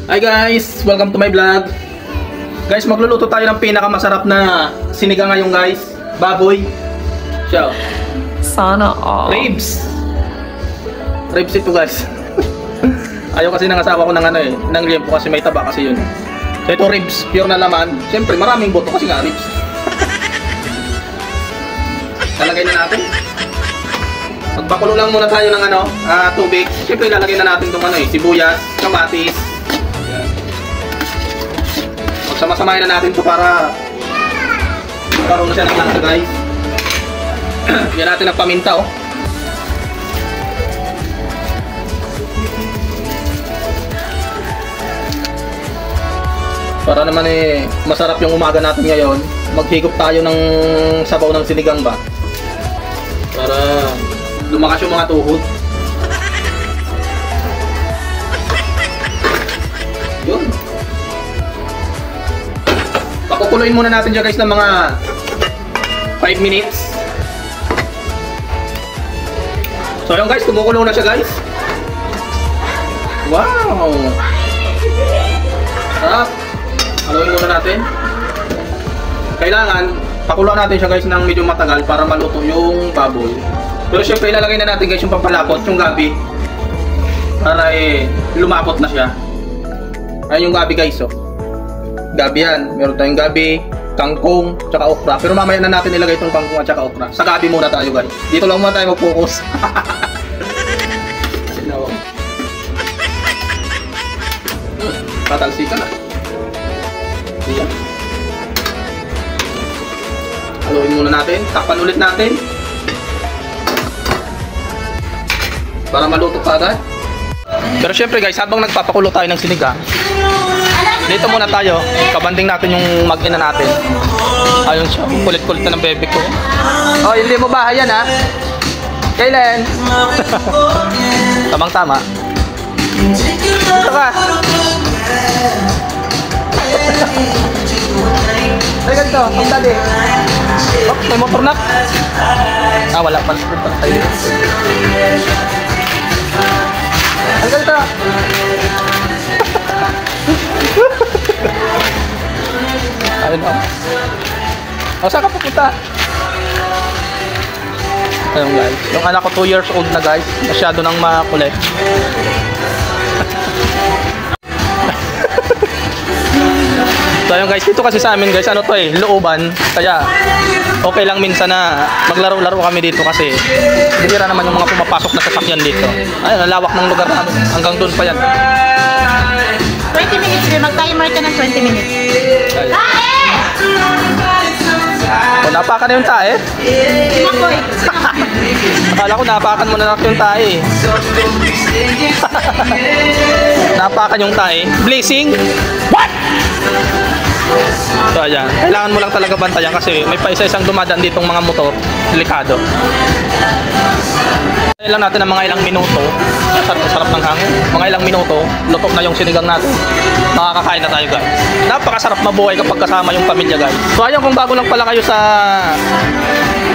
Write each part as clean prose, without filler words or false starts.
Hi guys! Welcome to my vlog. Guys, magluluto tayo ng pinakamasarap na sinigang ngayon guys. Baboy. Siya. Sana all. Ribs. Ribs ito guys. Ayaw kasi ng asawa ko ng ano ng liempo kasi may taba kasi yun. So ito ribs, pure na laman. Siyempre maraming buto kasi nga ribs. Lalagay na natin. Magpakulo lang muna tayo ng tubig. Siyempre lalagay na natin itong sibuyas, kamatis. Magsama-samahin na natin ito para magkaroon na siya ng lasa guys. Yan natin ang paminta Para naman masarap yung umaga natin ngayon. Maghigop tayo ng sabaw ng sinigang ba. Para lumakas yung mga tuhod. Yun. Pakukuluin muna natin dyan guys ng mga 5 minutes. So yun guys, kumukulo na siya guys. Wow! Sarap! Haluin muna natin. Kailangan pakuluan natin siya guys ng medyo matagal para maluto yung baboy. Pero syempre ilalagay na natin guys yung pampalapot, yung gabi. Para lumapot na siya. Ayun yung gabi guys Gabi yan. Meron tayong gabi, kangkong, tsaka okra. Pero mamaya na natin ilagay itong kangkong at tsaka okra. Sa gabi muna tayo guys. Dito lang muna tayo mag-focus. Patalsika na. Diyan. Haluin muna natin. Takpan ulit natin. Para maluto pa agad. Pero syempre guys, habang nagpapakulo tayo ng sinigang, dito muna tayo, kabanding natin yung mag-ina natin. Ayun siya, kulit-kulit na ng bebe ko. Oh, hindi mo bahay yan ha? Kailan? Tamang-tama. Dito ka. Ay, ganito, ang dali. Oh, may motor na. Wala pa. Ang ganito. Ayun saan ka pupunta? Ayun guys, yung anak ko 2 years old na guys. Masyado nang makulit. So ayun guys, dito kasi sa amin guys, looban. Kaya okay lang minsan na maglaro-laro kami dito kasi bihira naman yung mga pumapasok na sasakyan dito. Ayun, ang lawak ng lugar namin. Hanggang doon pa yan. 20 minutes rin. Mag-timer ka ng 20 minutes. O, napakan na yung tae? Makoy. Akala ko napakan mo na yung tae. Napakan yung tae. Blazing? What? So ayan, kailangan mo lang talaga bantayan kasi may pa isa-isang dumadaan ditong mga motor. Delikado. Lang natin ng mga ilang minuto. Sarap ng hangin. Mga ilang minuto, lutok na yung sinigang natin. Makakakain na tayo guys. Napakasarap mabuhay kapag kasama yung pamilya guys. So ayun, kung bago lang pala kayo sa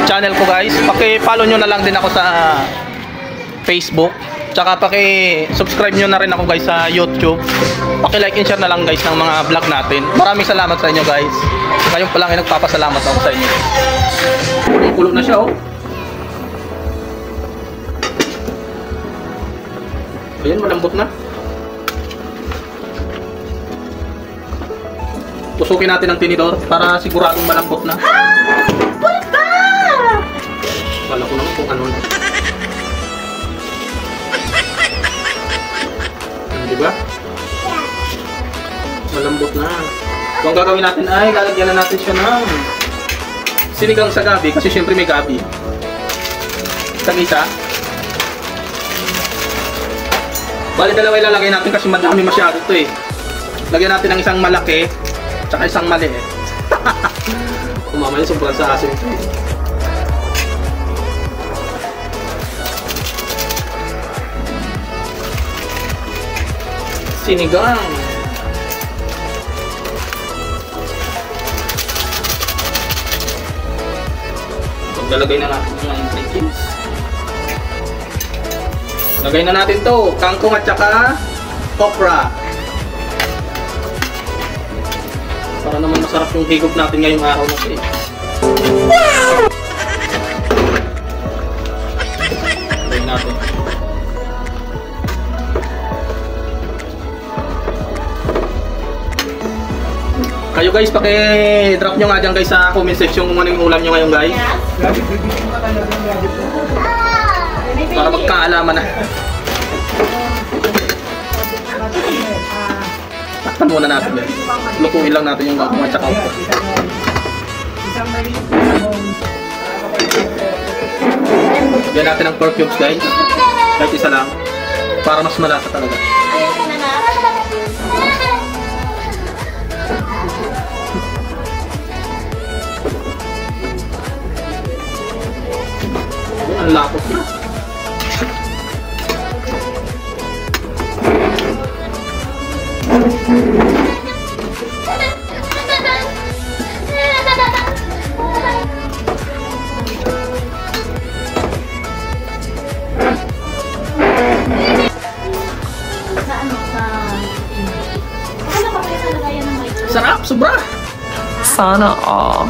channel ko guys, paki-follow nyo na lang din ako sa Facebook. Tsaka paki-subscribe nyo na rin ako guys sa YouTube. Paki-like and share na lang guys ng mga vlog natin. Maraming salamat sa inyo guys. Ngayon pa lang nagpapasalamat ako sa inyo. Kulong-kulo na siya Ayan, malambot na. Tusukin natin ang tinidor para siguradong malambot na. Punta! Wala ko naman kung ano na. Diba? Malambot na. Kung gagawin natin ay lalagyan na natin siya ng sinigang sa gabi kasi syempre may gabi. Isa-isa. Bali dalawa ilalagay natin kasi madami masyado ito Lagyan natin ng isang malaki tsaka isang maliit. Kumamaya sobrang sa asin ito Sinigang. Paglalagay na natin ng ingredients. Lagay na natin to, kangkong at saka okra. Para naman masarap yung higop natin ngayong araw na ito eh. Try natin. Kayo guys, paki-drop nyo nga dyan guys sa comment section kung ano yung ulam nyo ngayon guys. Para magkaalaman na. Takpan muna natin guys. Lutuin lang natin yung mga tsaka upo. Yan natin ang pork cubes guys. Kahit isa lang. Para mas malasa talaga. Ang lapot niya. Sarap, sobra. Sana all.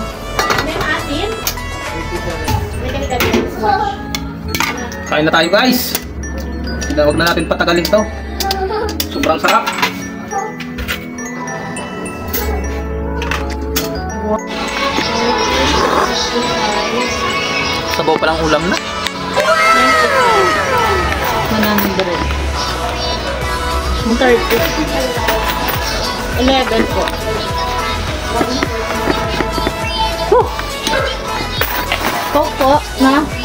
Kain na tayo guys. Huwag na natin patagalin to. Sobrang sarap. Sabaw pa lang ulam na. 130. 11 po. Coke po, na?